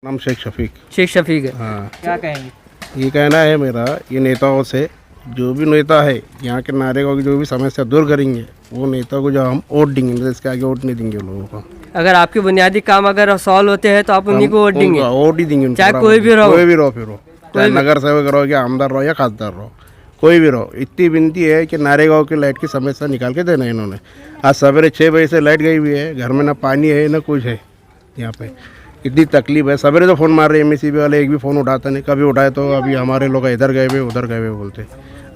नाम शेख शफीक है। हाँ, क्या कहेंगे? ये कहना है मेरा, ये नेताओं से, जो भी नेता है यहाँ के नारेगांव की जो भी समस्या दूर करेंगे वो नेता को जो हम वोट देंगे, इसके आगे वोट नहीं देंगे लोगों को। अगर आपके बुनियादी काम अगर सॉल्व होते हैं तो आप उन्हीं को वोट देंगे? वोट ही देंगे, चाहे कोई भी रहो, फिर हो, चाहे नगर सेवक रहो, या आमदार रहो, या खासदार रहो, कोई भी रहो। इतनी विनती है कि नारेगांव की लाइट की समस्या निकाल के देना है इन्होंने। आज सवेरे 6 बजे से लाइट गई हुई है, घर में ना पानी है ना कुछ है, यहाँ पे इतनी तकलीफ है। सवेरे तो फ़ोन मार रहे एमएससीबी वाले, एक भी फ़ोन उठाता नहीं, कभी उठाए तो अभी हमारे लोग इधर गए हुए उधर गए हुए बोलते।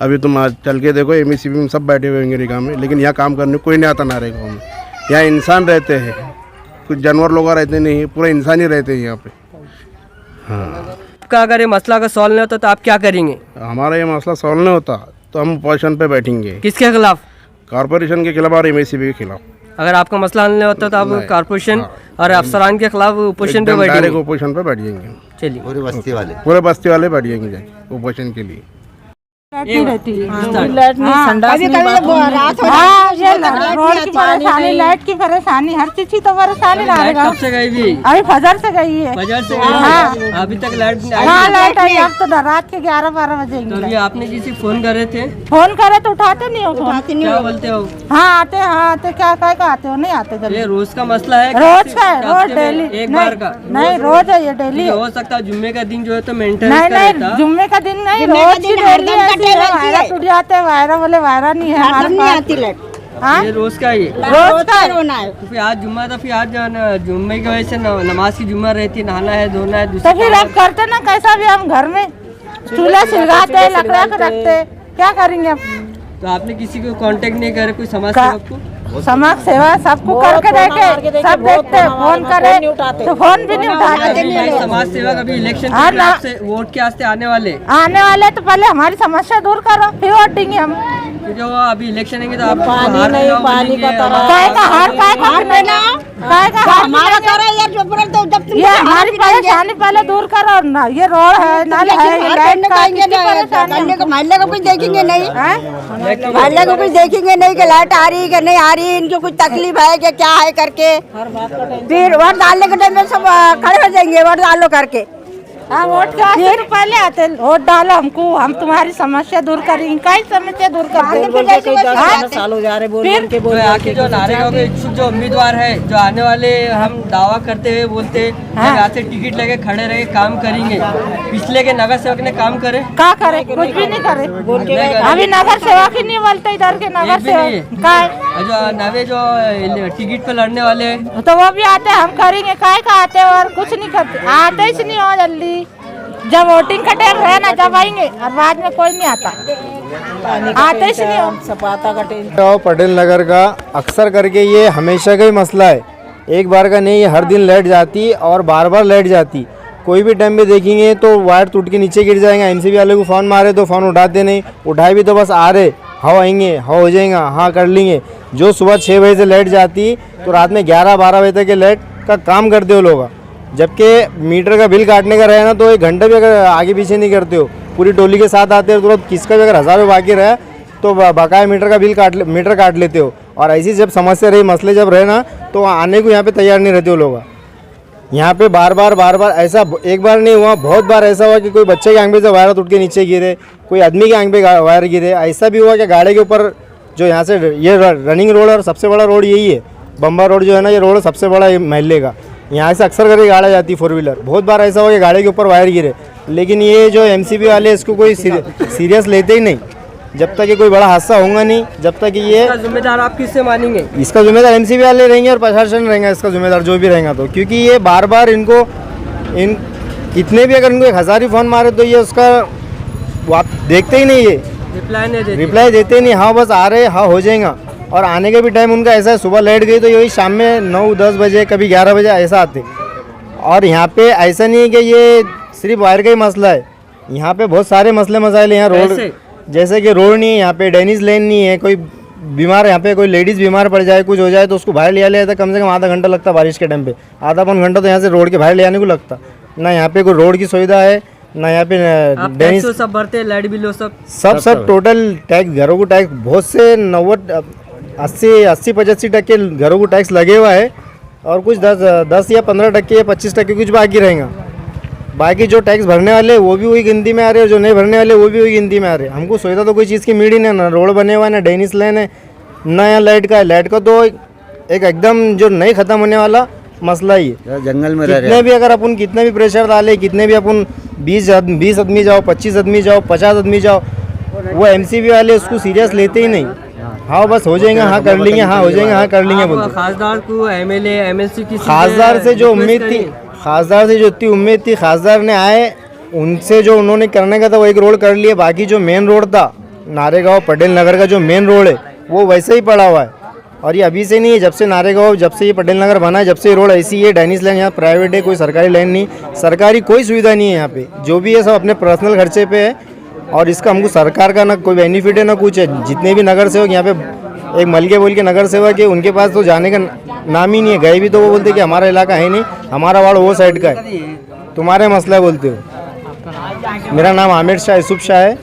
अभी तुम आज चल के देखो, एमएससीबी में सब बैठे हुए होंगे रिका में, लेकिन यहाँ काम करने कोई नहीं आता नारेगांव में। यहाँ इंसान रहते हैं, कुछ जानवर लोग रहते नहीं, पूरा इंसान ही रहते हैं यहाँ पे। हाँ, आपका अगर ये मसला का सॉल्व नहीं होता तो आप क्या करेंगे? हमारा ये मसला सॉल्व नहीं होता तो हम पोजीशन पे बैठेंगे। किसके खिलाफ? कॉरपोरेशन के खिलाफ और एमएससीबी के खिलाफ। अगर आपका मसला हल नहीं होता तो आप कॉर्पोरेशन और अफसरान के खिलाफ पोजीशन पे बैठेंगे? पोजीशन पे बैठ जाएंगे। चलिए, पूरे बस्ती वाले बैठ जाएंगे जाके पोजीशन के लिए। लाइट की परेशानी, हर चीज की तो परेशानी कब से गई भी? अभी फजर से गई है। फजर से गई? अभी तक लाइट नहीं आई? हाँ, लाइट आई, अब तो रात के 11-12 बजे। तो अभी आपने किसी फोन कर रहे थे? फोन करे तो उठाते नहीं हो, क्या बोलते हो? हाँ आते, हाँ आते, क्या आते हो, नहीं आते जल्दी। ये रोज का मसला है? रोज का है, रोज डेली। एक बार का नहीं, रोज है ये, डेली। हो सकता है जुम्मे का दिन जो है तो मेंटेनेंस नहीं का रहता। नहीं, जुम्मे का दिन नहीं, रोज की डेली। वायरा टूट जाते हैं, वायरा बोले वायरा नहीं है हमारे पास। हाँ, ये रोज का ही रोज का है। तो फिर आज जुम्मा था, फिर आज जो है ना जुम्मे की वजह से नमाज की जुम्मा रहती है, नहाना है, धोना है। तो फिर आप करते ना कैसा भी, हम घर में चूल्हा सिलगाते हैं, लकड़ा को रखते हैं, क्या करेंगे अब? तो आपने किसी को कांटेक्ट नहीं करे, कोई समाज सेवक को? समाज सेवा सबको करके देखे, सब देखते हैं, फोन करे तो फोन भी नहीं उठाते। समाज सेवक अभी इलेक्शन से वोट के वास्ते आने वाले तो पहले हमारी समस्या दूर करो, फिर वोट देंगे हम। तो जो अभी इलेक्शन है तो आप पानी नहीं, पानी का तरह ये हमारी परेशानी पहले दूर करो ना। ये रोड है, नाले है, महल्ले को कुछ देखेंगे नहीं, महल्ले को कुछ देखेंगे नहीं कि लाइट आ रही है कि नहीं आ रही है, इनको कुछ तकलीफ है कि क्या है करके। फिर वोट डालने के टाइम में सब खड़े हो जाएंगे, वोट डालो करके। हाँ, वोट के फिर पहले आते, वोट डालो हमको, हम तुम्हारी समस्या दूर करेंगे। कई समस्या दूर कर साल हो जा रहे बोल के बोल। आके जो नारेगांव के इच्छुक जो उम्मीदवार है, जो आने वाले, हम दावा करते हुए बोलते यहाँ से टिकट लेके खड़े रहे काम करेंगे। पिछले के नगर सेवक ने काम करे? क्या करे? कुछ भी नहीं करे। अभी नगर सेवक ही नहीं बोलते, इधर के नगर सेवक का जो नवे जो टिकट पे लड़ने वाले तो वो भी आते, हम करेंगे काय का आते और कुछ नहीं करते, आते ही नहीं हो जल्दी। जब वोटिंग का टाइम है ना, जब आएंगे, और बाद में कोई नहीं आता, आते ही नहीं हो। सपाता का टेंशन पटेल नगर का अक्सर करके ये हमेशा का ही मसला है, एक बार का नहीं, हर दिन लाइट जाती और बार बार लाइट जाती। कोई भी टाइम में देखेंगे तो वायर टूट के नीचे गिर जाएगा। एमसीबी वाले को फ़ोन मारे तो फ़ोन उठाते नहीं, उठाए भी तो बस आ रहे, हाँ आएंगे, हाँ हो जाएगा, हाँ कर लेंगे। जो सुबह 6 बजे से लाइट जाती तो रात में 11-12 बजे तक के लाइट का काम करते हो लोग। जबकि मीटर का बिल काटने का रहे ना तो 1 घंटे भी अगर आगे पीछे नहीं करते हो, पूरी टोली के साथ आते हो, तुरंत किसका भी अगर 1000 रुपये बाकी रहे तो बकाया मीटर का बिल मीटर काट लेते हो। और ऐसी जब समस्या रही, मसले जब रहे ना, तो आने को यहाँ पे तैयार नहीं रहते हो लोग। यहाँ पे बार बार ऐसा एक बार नहीं हुआ, बहुत बार ऐसा हुआ कि कोई बच्चे के आंख पे से वायर टूट के नीचे गिरे, कोई आदमी के आंख पे वायर गिरे। ऐसा भी हुआ कि गाड़ी के ऊपर जो यहाँ से ये रनिंग रोड और सबसे बड़ा रोड यही है, बम्बा रोड जो है ना, ये रोड सबसे बड़ा महल्ले का। यहाँ से अक्सर करके गाड़ी जाती है 4 व्हीलर। बहुत बार ऐसा हुआ कि गाड़ी के ऊपर वायर गिरे, लेकिन ये जो एमसीबी वाले इसको कोई सीरियस लेते ही नहीं। जब तक ये कोई बड़ा हादसा होगा नहीं, जब तक ये जिम्मेदार आप किससे मानेंगे? इसका जिम्मेदार एमसीबी वाले रहेंगे और प्रशासन रहेगा इसका जिम्मेदार, जो भी रहेगा। तो क्योंकि ये बार बार इनको कितने भी अगर इनको 1000 ही फ़ोन मारे तो ये उसका देखते ही नहीं, ये रिप्लाई देते नहीं। हाँ बस आ रहे, हाँ हो जाएगा। और आने के भी टाइम उनका ऐसा है, सुबह लाइट गई तो यही शाम में 9-10 बजे, कभी 11 बजे ऐसा आते। और यहाँ पे ऐसा नहीं है कि ये सिर्फ वायर का ही मसला है, यहाँ पे बहुत सारे मसले मसाइल हैं। यहाँ रोड, जैसे कि रोड नहीं है यहाँ पे, ड्रेनेज लेन नहीं है, कोई बीमार, यहाँ पे कोई लेडीज़ बीमार पड़ जाए, कुछ हो जाए तो उसको बाहर ले आया था, कम से कम आधा घंटा लगता बारिश के टाइम पे, आधा-पौन घंटा तो यहाँ से रोड के बाहर ले आने को लगता। ना यहाँ पे कोई रोड की सुविधा है, ना यहाँ पे ड्रेनेज। सब भरते, लाइट बिल सब टोटल टैक्स, घरों को टैक्स बहुत से 80-85% घरों को टैक्स लगे हुआ है, और कुछ 10 या 15% या 25% कुछ बाकी रहेगा। बाकी जो टैक्स भरने वाले वो भी वही गिनती में आ रहे हैं, जो नहीं भरने वाले वो भी वही गिनती में आ रहे हैं। हमको सुविधा तो कोई चीज़ की मिल ही नहीं, ना रोड बने हुआ है, ना डेनिस लाइन है, ना यहाँ लाइट का है। लाइट का तो एक एकदम जो नहीं ख़त्म होने वाला मसला ही है। जंगल में रह कितने भी अगर अपन कितने भी प्रेशर डाले, कितने भी अपन 20 आदमी जाओ, 25 आदमी जाओ, 50 आदमी जाओ, वो एमसीबी वाले उसको सीरियस लेते ही नहीं। हाँ बस हो जाएंगे, हाँ कर लेंगे, हाँ हो जाएंगे, हाँ कर लेंगे बोलते। खासदार को एमएलए एमएलसी की खासदार से जो उम्मीद थी, खासदार से जो इतनी उम्मीद थी, खासदार ने आए उनसे जो उन्होंने करने का था वो एक रोड कर लिया। बाकी जो मेन रोड था नारेगांव पटेल नगर का जो मेन रोड है वो वैसे ही पड़ा हुआ है। और ये अभी से नहीं है, जब से नारेगांव, जब से ये पटेल नगर बना है, जब से ये रोड ऐसी है। डेनिस लाइन यहाँ प्राइवेट है, कोई सरकारी लाइन नहीं, सरकारी कोई सुविधा नहीं है यहाँ पे। जो भी है सब अपने पर्सनल खर्चे पे है और इसका हमको सरकार का ना कोई बेनिफिट है ना कुछ है। जितने भी नगर सेवक यहाँ पे, एक मलके बोल के नगर सेवक है, उनके पास तो जाने का नाम ही नहीं है। गए भी तो वो बोलते कि हमारा इलाका है नहीं, हमारा वार्ड वो साइड का है, तुम्हारे मसला बोलते हो। मेरा नाम आमिर शाह यूसुफ शाह है,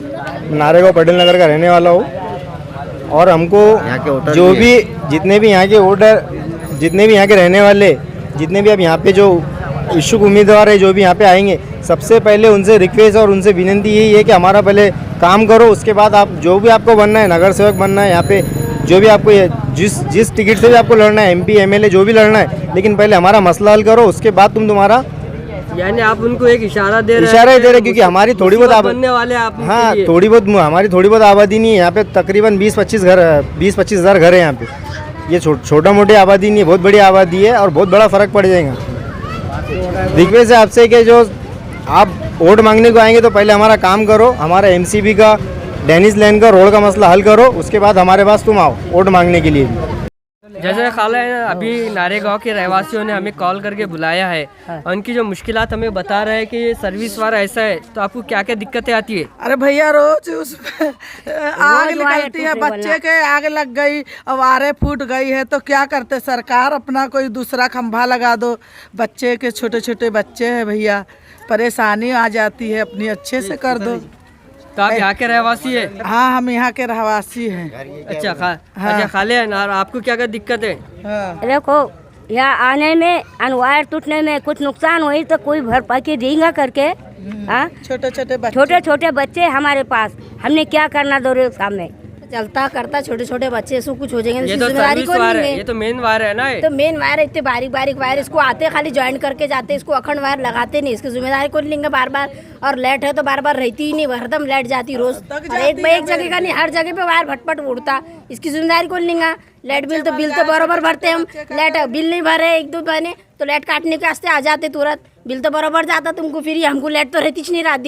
नारेगांव पटेल नगर का रहने वाला हूँ। और हमको जो भी जितने भी यहाँ के वोटर, जितने भी यहाँ के रहने वाले, जितने भी अब यहाँ पे जो इच्छुक उम्मीदवार है जो भी यहाँ पे आएंगे, सबसे पहले उनसे रिक्वेस्ट और उनसे विनती यही है कि हमारा पहले काम करो, उसके बाद आप जो भी आपको बनना है, नगर सेवक बनना है, यहाँ पे जो भी आपको जिस टिकट से भी आपको लड़ना है, एमपी एमएलए जो भी लड़ना है, लेकिन पहले हमारा मसला हल करो, उसके बाद तुम्हारा। यानी आप उनको एक इशारा दे रहे हैं क्योंकि हमारी थोड़ी बहुत बनने वाले आप। हाँ थोड़ी बहुत हमारी थोड़ी बहुत आबादी नहीं है यहाँ पे, तकरीबन 20-25 हज़ार घर है यहाँ पे। ये छोटा मोटी आबादी नहीं है, बहुत बड़ी आबादी है और बहुत बड़ा फ़र्क पड़ जाएगा। रिक्वेस्ट है आपसे कि जो आप वोट मांगने को आएंगे तो पहले हमारा काम करो, हमारा एमसीबी का डेनिस लाइन का रोड का मसला हल करो, उसके बाद हमारे पास तुम आओ वोट मांगने के लिए। जैसे खाला है, अभी नारेगांव के रहवासियों ने हमें कॉल करके बुलाया है और उनकी जो मुश्किलात हमें बता रहे हैं कि सर्विस वाला ऐसा है, तो आपको क्या क्या दिक्कतें आती है? अरे भैया रोज उसमें आग निकलती है, बच्चे के आग लग गई, अवारे फूट गई है, तो क्या करते सरकार अपना कोई दूसरा खंभा लगा दो। बच्चे के छोटे छोटे बच्चे हैं भैया, परेशानी आ जाती है, अपनी अच्छे से कर दो। तो आप यहाँ के रहवासी है? हाँ हम यहाँ के रहवासी हैं। अच्छा अच्छा खाले है ना, आपको क्या क्या दिक्कत है? हाँ। देखो यहाँ आने में अनवायर टूटने में कुछ नुकसान हुई तो कोई भरपाई की देगा करके। हाँ छोटे छोटे बच्चे हमारे पास, हमने क्या करना दो रे सामने चलता करता, छोटे छोटे बच्चे से कुछ हो जाएंगे। ये तो सर्विस वायर है, ये तो मेन वायर है ना। तो मेन वायर इतने बारीक बारीक वायर, इसको आते खाली ज्वाइन करके जाते, इसको अखंड वायर लगाते नहीं, इसकी जिम्मेदारी कौन लेंगे बार बार। और लाइट है तो बार बार रहती ही नहीं, हरदम लाइट जाती रोज, एक जगह का नहीं, हर जगह पे वायर भटपट उड़ता, इसकी जिम्मेदारी कौन लेंगा। लाइट बिल तो बराबर भरते हम, लाइट बिल नहीं भरे 1-2 महीने तो लाइट काटने के वास्ते आ जाते तुरंत, बिल तो बराबर जाता तुमको फ्री, हमको लाइट तो रहती नहीं, रात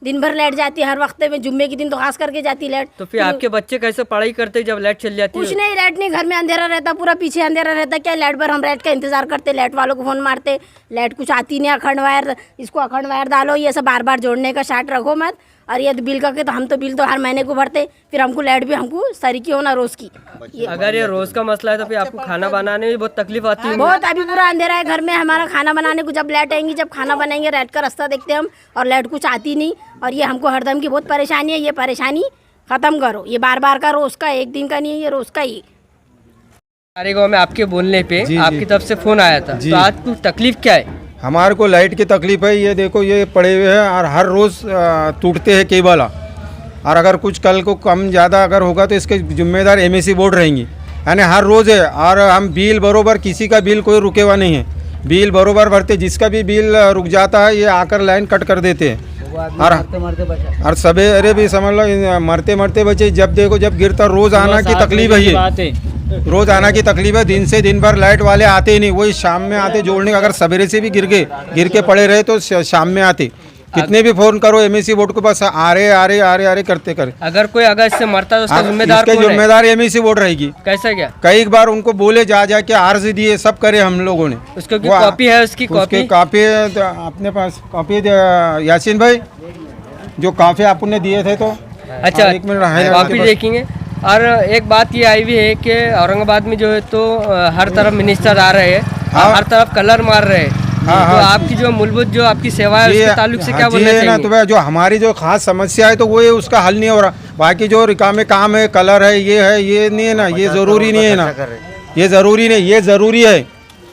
दिन भर लाइट जाती है, हर वक्त में जुम्मे के दिन तो खास करके जाती लाइट। तो फिर आपके बच्चे कैसे पढ़ाई करते जब लाइट चल जाती है? कुछ नहीं, लाइट नहीं, घर में अंधेरा रहता, पूरा पीछे अंधेरा रहता, क्या लाइट पर हम लाइट का इंतजार करते, लाइट वालों को फोन मारते, लाइट कुछ आती नहीं, अखंड वायर, इसको अखंड वायर डालो, ये सब बार बार जोड़ने का शार्ट रखो मत। और ये बिल का के तो हम तो बिल तो हर महीने को भरते, फिर हमको लाइट भी हमको सारी की होना रोज की। अगर ये रोज का मसला है तो फिर आपको खाना बनाने में बहुत तकलीफ आती है? बहुत, अभी पूरा अंधेरा है घर में, हमारा खाना बनाने को जब लाइट आएंगी, जब खाना बनाएंगे, लाइट का रास्ता देखते हम और लाइट कुछ आती नहीं, और ये हमको हरदम की बहुत परेशानी है। ये परेशानी खत्म करो, ये बार बार का रोज का, एक दिन का नहीं है, ये रोज का ही। नारेगांव में आपके बोलने पे आपकी तरफ से फोन आया था, तो आपको तकलीफ क्या है? हमारे को लाइट की तकलीफ है। ये देखो ये पड़े हुए हैं और हर रोज़ टूटते हैं केबल, और अगर कुछ कल को कम ज़्यादा अगर होगा तो इसके जिम्मेदार एमएसी बोर्ड रहेंगी, यानी हर रोज़ है। और हम बिल बरोबर, किसी का बिल कोई रुके हुआ नहीं है, बिल बरोबर भरते, जिसका भी बिल रुक जाता है ये आकर लाइन कट कर देते हैं। और सवेरे भी समझ लो मरते मरते बचे, जब देखो जब गिरता, रोज़ आना की तकलीफ है, ये रोज़ आना की तकलीफ है। दिन से दिन भर लाइट वाले आते ही नहीं, वही शाम में आते जोड़ने। अगर सवेरे से भी गिर के पड़े रहे तो शाम में आते। कितने भी फोन करो एमएसी बोर्ड को, बस आ रहे करते कर। अगर इससे मरता है तो उसका जिम्मेदार कौन है? जिम्मेदार एमएसी बोर्ड रहेगी। कैसा क्या? कई बार उनको बोले जा के अर्जी दिए, सब करे हम लोगों ने। उसकी कॉपी है? उसकी कॉपी अपने पास कॉपी यासीन भाई, जो काफी आपने दिए थे तो। अच्छा, एक मिनट कॉपी देखेंगे। और एक बात ये आई हुई है कि औरंगाबाद में जो है तो हर तरफ मिनिस्टर आ रहे हैं, हर तरफ कलर मार रहे हैं, तो आपकी जो मूलभूत जो आपकी सेवा है उसके ताल्लुक से क्या बोलना चाहिए? तो जो हमारी जो खास समस्या है तो वो है, उसका हल नहीं हो रहा। बाकी जो रिकामे काम है, कलर है, ये नहीं है ना, ये जरूरी नहीं है ना, ये जरूरी नहीं, ये जरूरी है।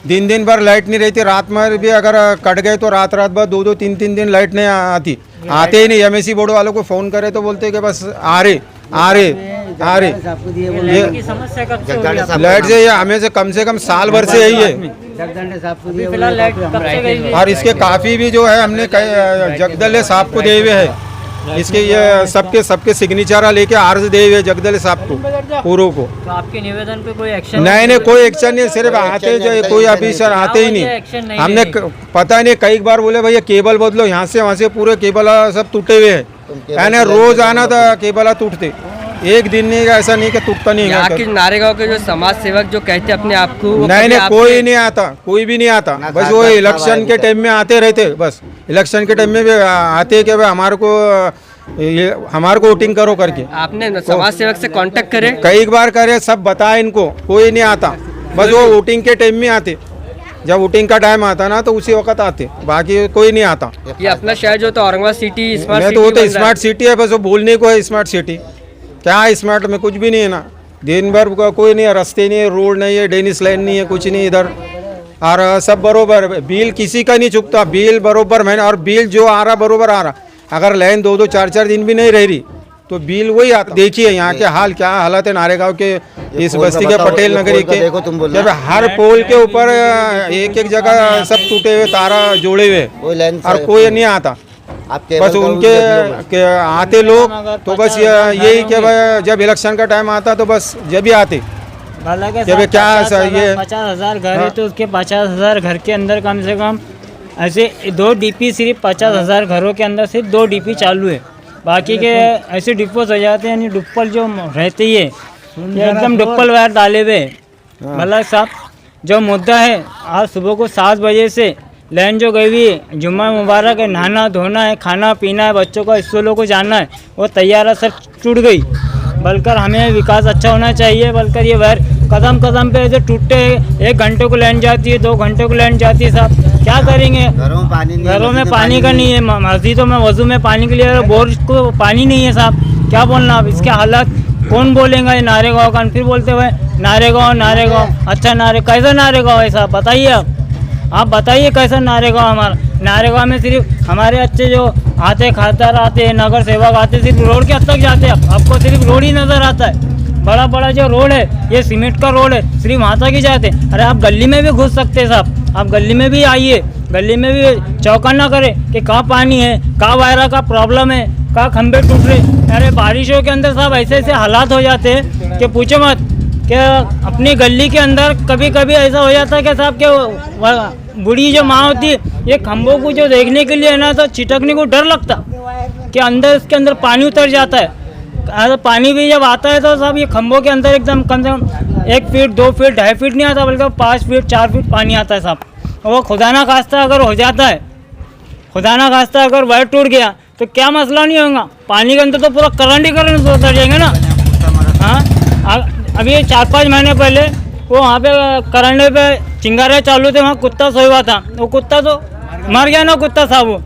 दिन भर लाइट नहीं रहती, रात में भी अगर कट गए तो रात भर 2-2 3-3 दिन लाइट नहीं आती, आते ही नहीं। एमएससी बोर्ड वालों को फ़ोन करे तो बोलते कि बस आ रहे। ये समस्या कब से हो रही है? लाइट से ये हमें से कम साल भर से यही है। फिलहाल लाइट कब से गई है? और इसके काफ़ी भी जो है हमने जगदल साहब को दिए हुए है, इसके ये सबके सिग्नेचर लेके अर्ज दे हुए जगदल साहब को पूरों को। तो आपके निवेदन पे कोई एक्शन? नहीं कोई एक्शन नहीं, सिर्फ आते जो कोई ऑफिसर आते ही नहीं। हमने पता नहीं कई बार बोले भैया केबल बदलो, यहाँ से वहाँ से पूरे केबल सब टूटे हुए हैं, यानी रोज आना था केबल टूटते, एक दिन नहीं ऐसा नहीं कि टूटता नहीं। यहाँ के नारेगांव के जो समाज सेवक जो कहते अपने आप को, नहीं कोई नहीं आता, कोई भी नहीं आता, बस वो इलेक्शन के टाइम में आते रहते, बस इलेक्शन के टाइम में भी आते कि भाई हमारे को वोटिंग करो करके। आपने समाज सेवक से कांटेक्ट करे? कई बार करे, सब बताए इनको, कोई नहीं आता, बस वो वोटिंग के टाइम में आते, जब वोटिंग का टाइम आता ना तो उसी वक्त आते, बाकी कोई नहीं आता। ये अपना शहर जो तो औरंगाबाद सिटी स्मार्ट सिटी, तो वो तो स्मार्ट सिटी है, बस वो बोलने को है स्मार्ट सिटी, क्या है स्मार्ट में? कुछ भी नहीं है ना, दिन भर कोई नहीं है, रास्ते नहीं है, रोड नहीं है, ड्रेनेज लाइन नहीं है, कुछ नहीं इधर। और सब बरोबर, बिल किसी का नहीं चुकता, बिल बरोबर महीने, और बिल जो आ रहा बरोबर आ रहा। अगर लाइन 2-2 4-4 दिन भी नहीं रह रही तो बिल वही आता। देखिए यहाँ के हाल क्या हालत है नारेगांव के, इस बस्ती के पटेल नगरी के, जब हर पोल के ऊपर एक जगह सब टूटे हुए तारा जोड़े हुए और कोई नहीं आता। बस उनके आते लोग तो बस यही कि जब इलेक्शन का टाइम आता तो बस जब भी आते जब क्या ये 50,000 घर है तो उसके 50,000 घर के अंदर कम से कम ऐसे 2 डीपी, सिर्फ 50,000 घरों के अंदर सिर्फ 2 डीपी चालू है, बाकी के ऐसे डिपोज हो जाते हैं, यानी डुप्पल जो रहते ही है एकदम डुप्पल वायर डाले हुए। मतलब साहब जो मुद्दा है, आज सुबह को 7 बजे से लाइन जो गई हुई है, जुम्मा मुबारक है, नहाना धोना है, खाना पीना है, बच्चों को स्कूलों को जाना है, वो तैयार सब टूट गई। बल्कि हमें विकास अच्छा होना चाहिए, बल्कि ये वायर कदम कदम पे ऐसे टूटते हैं, 1 घंटे को लाइन जाती है, 2 घंटे को लाइन जाती है। साहब क्या करेंगे? घरों में पानी का नहीं है, मस्जिदों में वजू में पानी के लिए बोर को पानी नहीं है। साहब क्या बोलना, अब इसके हालात कौन बोलेगा? ये नारेगांव का फिर बोलते हुए नारेगांव अच्छा कैसा नारेगांव है साहब? बताइए आप बताइए कैसा नारेगांव हमारा? नारेगांव में सिर्फ हमारे अच्छे जो आते खातर आते हैं, नगर सेवक आते, सिर्फ रोड के हद तक जाते हैं, आपको सिर्फ रोड ही नज़र आता है। बड़ा जो रोड है ये सीमेंट का रोड है, सिर्फ वहाँ तक ही जाते। अरे आप गली में भी घुस सकते हैं साहब, आप गली में भी आइए, गली में भी चौकन ना करें कि कहाँ पानी है, कहाँ वायरा का प्रॉब्लम है, कहाँ खंभे टूट रहे। अरे बारिशों के अंदर साहब ऐसे हालात हो जाते हैं कि पूछो मत, क्या अपनी गली के अंदर कभी कभी ऐसा हो जाता है कि साहब के बूढ़ी जो माँ होती है, ये खंभों को जो देखने के लिए है ना तो छिटकने को डर लगता कि अंदर इसके अंदर पानी उतर जाता है। पानी भी जब आता है तो साहब ये खंभों के अंदर एकदम कम से कम 1 फीट 2 फीट 2.5 फीट नहीं आता, बल्कि 5 फीट 4 फीट पानी आता है साहब। और वो खुदा ना खास्ता अगर हो जाता है, खुदा ना खास्ता अगर वायर टूट गया तो क्या मसला नहीं होगा, पानी के अंदर तो पूरा करंट ही उतर जाएंगे ना। हाँ अभी 4-5 महीने पहले वो वहाँ पे करंट पे चिंगारे चालू थे, वहाँ कुत्ता सोया हुआ था, वो कुत्ता तो मर गया ना कुत्ता साहब। वो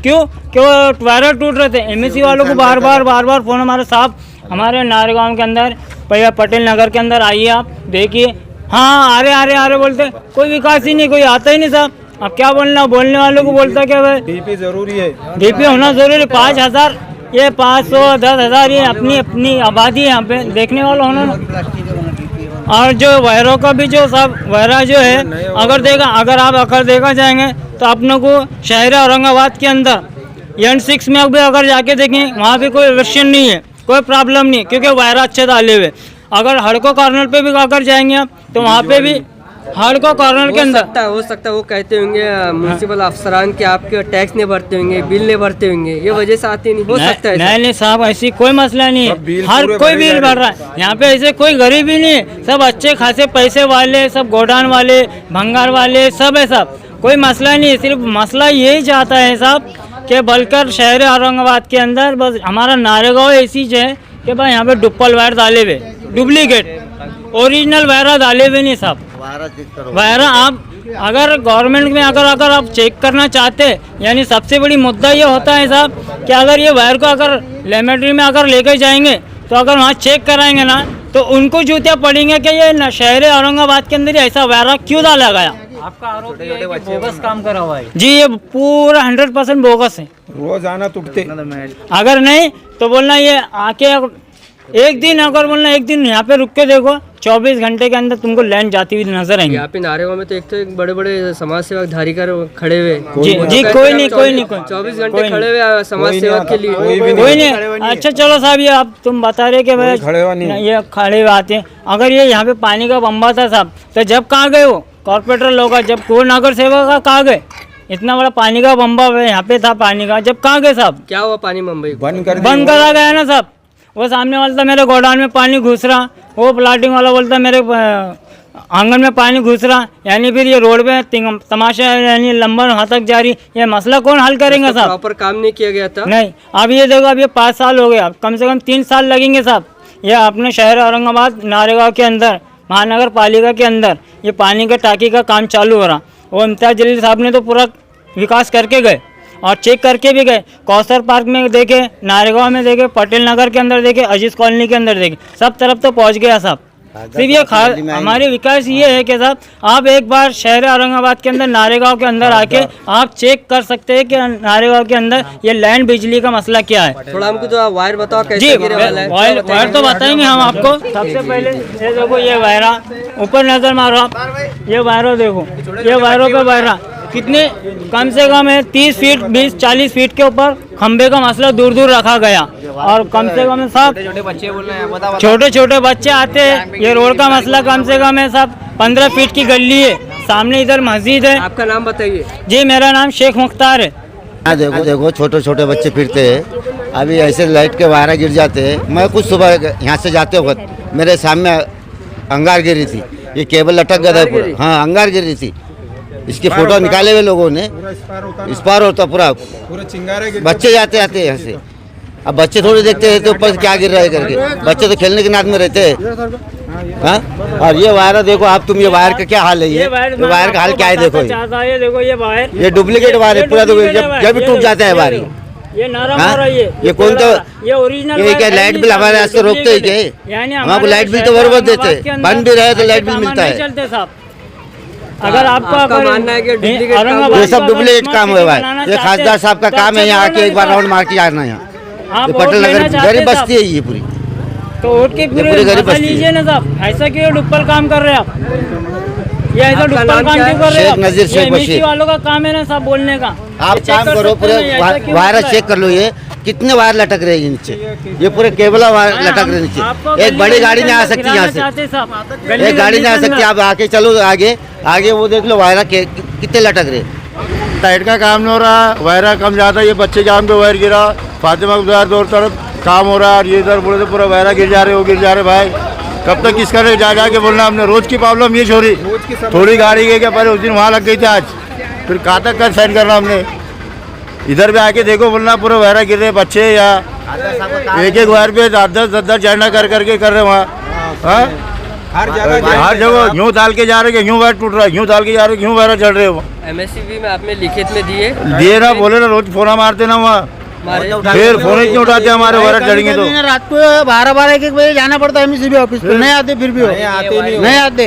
क्यों? कि वो वायर टूट रहे थे। एमएससी वालों को बार बार फ़ोन हमारे साहब हमारे नारेगांव के अंदर पटेल नगर के अंदर आइए, आप देखिए, हाँ आ रहे बोलते, कोई विकास ही नहीं, कोई आता ही नहीं साहब। अब क्या बोलना, बोलने वालों को बोलता क्या भाई डीपी जरूरी है, डीपी होना जरूरी। 5,000 ये 500 10,000 ये अपनी आबादी है यहाँ पे, देखने वाला होना ना। और जो वायरों का भी जो सब वायरा जो है अगर आप देखा जाएंगे तो अपनों को शहर औरंगाबाद के अंदर N6 में भी अगर जाके देखें वहाँ भी कोई वर्षन नहीं है, कोई प्रॉब्लम नहीं, क्योंकि वायरा अच्छे डाले हुए। अगर हड़को कॉर्नर पे भी अगर जाएंगे आप तो वहाँ पे भी हड़को कॉर्नर के अंदर हो सकता है वो कहते होंगे म्यूनसिपल अफसरान के आपके टैक्स नहीं भरते होंगे, बिल नहीं भरते होंगे, ये वजह से आते नहीं हो सकता है। नहीं साहब ऐसी कोई मसला नहीं है, हर कोई बिल भर रहा है यहाँ पे, ऐसे कोई गरीब ही नहीं है, सब अच्छे खासे पैसे वाले, सब गोडाउन वाले, भंगार वाले, सब है साहब, कोई मसला नहीं है। सिर्फ मसला यही चाहता है साहब कि बलकर शहर औरंगाबाद के अंदर बस हमारा नारेगांव ऐसी है कि भाई यहाँ पे डुप्पल वायर डाले हुए, डुप्लीकेट, ओरिजिनल वायरा डाले हुए नहीं साहब। वायरा आप अगर गवर्नमेंट में अगर आप चेक करना चाहते हैं, यानी सबसे बड़ी मुद्दा ये होता है साहब कि अगर ये वायर को अगर लेबोरेटरी में अगर लेकर जाएंगे तो अगर वहाँ चेक कराएंगे ना तो उनको जूतियाँ पड़ेंगे कि ये शहर औरंगाबाद के अंदर ऐसा वायरा क्यों डाला गया। आपका आरोप ये है कि बोगस काम करा हुआ है। जी ये पूरा 100% बोगस है। रोजाना टूटते, अगर नहीं तो बोलना ये आके एक दिन, अगर बोलना एक दिन यहाँ पे रुक के देखो, 24 घंटे के अंदर तुमको लाइन जाती हुई नजर आएंगी। यहाँ पे नारेगांव में तो एक बड़े बड़े समाज सेवक धारीकर खड़े हुए। जी कोई नहीं 24 घंटे खड़े हुए समाज सेवक के लिए, कोई नहीं। अच्छा चलो साहब, ये आप तुम बता रहे कि भाई ये खड़े हुए आते हैं। अगर ये यहाँ पे पानी का बम्बा था साहब, तो जब कहाँ गए वो कॉर्पोरेटर लोग, जब कोई नगर सेवक कहाँ गए? इतना बड़ा पानी का बम्बा यहाँ पे था पानी का, जब कहाँ गए साहब? क्या हुआ? पानी मुंबई बंद करा गया ना साहब। वो सामने वाला था मेरे गोडाउन में पानी घुस रहा, वो प्लाटिंग वाला बोलता मेरे आंगन में पानी घुस रहा, यानी फिर ये रोड पे तमाशा यानी लंबा वहाँ तक जारी। ये मसला कौन हल करेंगे साहब? प्रॉपर काम नहीं किया गया था। नहीं, अब ये देखो, अब ये 5 साल हो गए, अब कम से कम 3 साल लगेंगे साहब। ये अपने शहर औरंगाबाद नारेगांव के अंदर महानगर पालिका के अंदर ये पानी का टाँकी का काम चालू हो रहा। वो इम्तियाज जलील साहब ने तो पूरा विकास करके गए और चेक करके भी गए। कौसर पार्क में देखे, नारेगांव में देखे, पटेल नगर के अंदर देखे, अजीज कॉलोनी के अंदर देखे, सब तरफ तो पहुंच गया साहब। सिर्फ ये हमारे विकास ये है कि साहब आप एक बार शहर औरंगाबाद के अंदर नारेगांव के अंदर आके आप चेक कर सकते हैं कि नारेगांव के अंदर ये लाइन बिजली का मसला क्या है। थोड़ा हमको तो वायर बताओ कैसे जी गिरे वाला है। वायर तो बताएंगे हम आपको। सबसे पहले ये देखो, ये वायरा ऊपर नजर मारो आप, ये वायरों देखो, ये वायरों पे वायरा कितने कम से कम है 30 फीट 20-40 फीट के ऊपर खंबे का मसला दूर दूर रखा गया। और कम से कम साहब छोटे छोटे बच्चे आते हैं। ये रोड का मसला कम से कम है साहब 15 फीट की गली है, सामने इधर मस्जिद है। आपका नाम बताइए। जी मेरा नाम शेख मुख्तार है। देखो देखो छोटे छोटे बच्चे फिरते हैं, अभी ऐसे लाइट के वायरा गिर जाते हैं। मैं कुछ सुबह यहाँ से जाते वक्त मेरे सामने अंगार गिरी थी, ये केबल लटक गया था पूरा। हाँ अंगार गिरी थी, इसकी फोटो निकाले हुए लोगों ने। इस पार होता पूरा चिंगारे, बच्चे जाते आते हैं यहाँ से। अब बच्चे थोड़ी देखते रहते ऊपर से क्या गिर रहा है करके, बच्चे तो खेलने के नाद में रहते हैं। हाँ और ये वायर देखो आप, तुम ये वायर का क्या हाल है? ये वायर का हाल क्या है? देखो ये देखो, ये वायर, ये डुप्लीकेट वायर है पूरा। देखो जब भी टूट जाता है वायर, ये नरम हो रही है। ये कौन तो ये ओरिजिनल ये क्या लाइट बिल हमारे यहाँ से रोकते ही क्या? हमको लाइट बिल तो बराबर देते, बंद भी रहे तो लाइट बिल मिलता है। अगर आपका मानना है कि ये सब डुप्लीकेट काम हुआ है। ये खासदार साहब का काम है यहाँ आके एक बार राउंड मार के आना। यहाँ पटेल नगर गरीब बस्ती है ये पूरी, तो वोट के पूरी गरीब बस्ती लीजिए ना साहब। ऐसा क्यों डुप्पल काम कर रहे हैं आप? ये ऐसा डुप्पल काम क्यों कर रहे हैं? शेख नजीर शेख बशीर वालों का काम है ना साहब बोलने का। आप काम करो, पूरे वायर चेक कर लो। ये कितने वायर लटक रहे हैं नीचे, ये पूरे केबल वायर लटक रहे नीचे। एक बड़ी गाड़ी नहीं आ सकती यहाँ से, एक गाड़ी नहीं आ सकती। आप आके चलो आगे आगे, वो देख लो वायर कितने लटक रहे। लाइट का काम नहीं हो रहा, वायर कम ज़्यादा। ये बच्चे जाम पे वायर गिरा, फातिमा बाजार दो तरफ काम हो रहा है और ये इधर बोले तो पूरा वायर गिर जा रहे, वो गिर जा रहे। भाई कब तक किसका जा के बोलना? हमने रोज की प्रॉब्लम ये छोड़ी, थोड़ी गाड़ी गई क्या पहले उस दिन वहाँ लग गई थी, आज फिर कहाँ तक का साइन करना हमने? इधर भी आके देखो बोलना पूरे वायर गिर रहे बच्चे, या एक एक वायर पे 10-10 झरना कर करके कर रहे वहाँ। हर जगह यूँ डाल के जा रहे हैं, यूँ वायर टूट रहा है, यूँ डाल के जा रहे हैं, यूँ वायर चढ़ रहे हो। MSCB में आपने लिखित में दिए ना, बोले ना रोज फोन मारते ना वहाँ, फिर फोन क्यों उठाते हमारे वायर चढ़ेंगे तो। रात को 12-1 बजे जाना पड़ता है MSCB ऑफिस पे, नहीं आते फिर भी नहीं आते।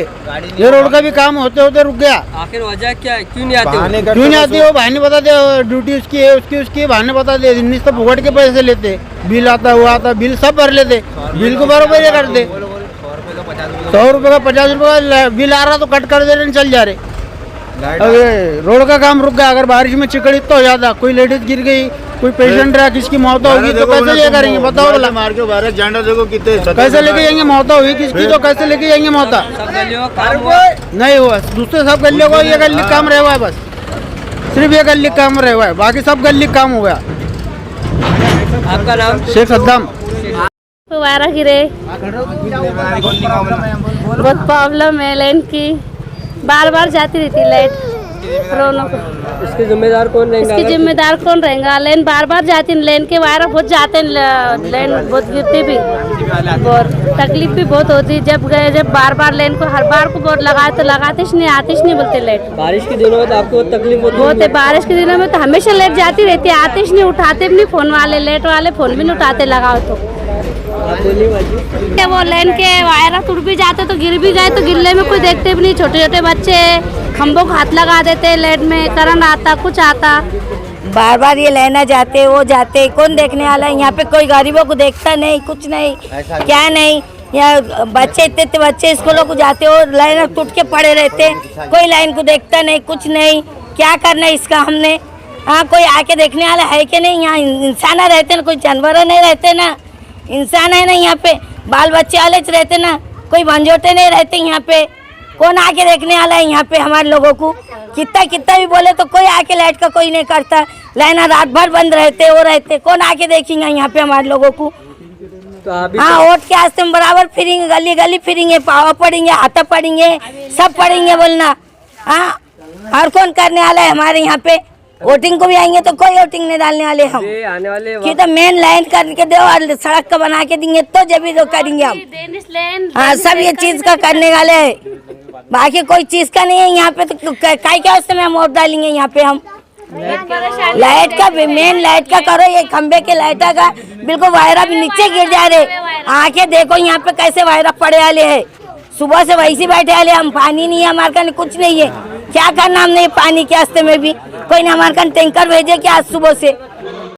ये रोड का भी काम होते होते रुक गया। आखिर वजह क्या है, क्यों नहीं आते? क्यों नहीं आते? वो बहाने बताते, ड्यूटी उसकी है, उसकी बहाने बताते। इन्नीस तो फुकट के पैसे लेते, बिल आता हुआ आता, बिल सब भर लेते, बिल को बराबर ये करते। 100 रुपये का 50 रुपये का बिल आ रहा तो कट कर दे रहे, चल जा रहे। अब रोड का काम रुक गया। अगर बारिश में चिकड़ी तो हो जाता, कोई लेडीज गिर गई, कोई पेशेंट रहा, किसकी मौत होगी तो कैसे ये करेंगे बताओ? बोला मार के बाहर झंडा देखो कितने कैसे लेके जाएंगे? मौत हुई किसकी तो कैसे लेके जाएंगे? मौत नहीं हुआ, दूसरे सब गलियों को ये गली काम रह हुआ है, बस सिर्फ ये गली काम रह हुआ है, बाकी सब गली काम हो गया। आपका नाम? शेख सद्दाम। वायरा गिरे, बहुत प्रॉब्लम है लाइन की, बार बार जाती रहती लाइट। रौनक इसके जिम्मेदार कौन रहेगा? इसकी जिम्मेदार कौन रहेगा? लाइन बार बार जाती, लाइन के वायर बहुत जाते हैं, लाइन बहुत गिरती भी और तकलीफ भी बहुत होती। जब गए, जब बार बार लाइन को हर बार को बोर्ड लगाए तो लगाते नहीं, आते नहीं बोलते लाइट। बारिश के दिनों में तो आपको तकलीफ बहुत है। बारिश के दिनों में तो हमेशा लाइट जाती रहती है, आते नहीं, उठाते भी नहीं फोन वाले, लाइट वाले फोन भी नहीं उठाते, लगाओ तो। वो लाइन के वायर टूट भी जाते तो गिर भी गए तो गिरने में कोई देखते भी नहीं। छोटे छोटे बच्चे खम्भों को हाथ लगा देते, लाइट में करंट आता, कुछ आता। बार बार ये लेना जाते वो जाते, कौन देखने वाला है? यहाँ पे कोई गरीबों को देखता नहीं, कुछ नहीं, क्या नहीं। यहाँ बच्चे इतने बच्चे स्कूलों को जाते हो, लाइन टूट के पड़े रहते, कोई लाइन को देखता नहीं, कुछ नहीं। क्या करना है इसका हमने? हाँ, कोई आके देखने वाला है कि नहीं? यहाँ इंसान रहते ना, कोई जानवर नहीं रहते ना, इंसान है ना यहाँ पे, बाल बच्चे वाले रहते ना, कोई भंजोटे नहीं रहते यहाँ पे। कौन आके देखने वाला है यहाँ पे हमारे लोगों को? कितना कितना भी बोले तो कोई आके लाइट का कोई नहीं करता, लाइन रात भर बंद रहते, वो रहते, कौन आके देखेंगे यहाँ पे हमारे लोगों को? हाँ, वोट के आस्ते में बराबर फिरेंगे, गली गली फिरेंगे, पावा पड़ेंगे, हाथा पड़ेंगे, सब पड़ेंगे बोलना। हाँ, और कौन करने वाला है हमारे यहाँ पे? वोटिंग को भी आएंगे तो कोई वोटिंग नहीं डालने वाले हम। आने वाले कि तो मेन लाइन करके दो और सड़क का बना के देंगे तो जब भी तो करेंगे हम। हाँ, सब ये चीज का करने वाले है, बाकी कोई चीज का नहीं है यहाँ पे। तो काय क्या उससे में हम वोट डालेंगे यहाँ पे हम? लाइट का मेन लाइट का करो, ये खंबे के लाइट का बिल्कुल वायरा भी नीचे गिर जा रहे। आके देखो यहाँ पे कैसे वायरा पड़े वाले है, सुबह से वैसे बैठे वाले हम। पानी नहीं है हमारे का, कुछ नहीं है, क्या करना हमने पानी के रास्ते में भी? कोई ने हमारे का टैंकर भेजे क्या आज सुबह से?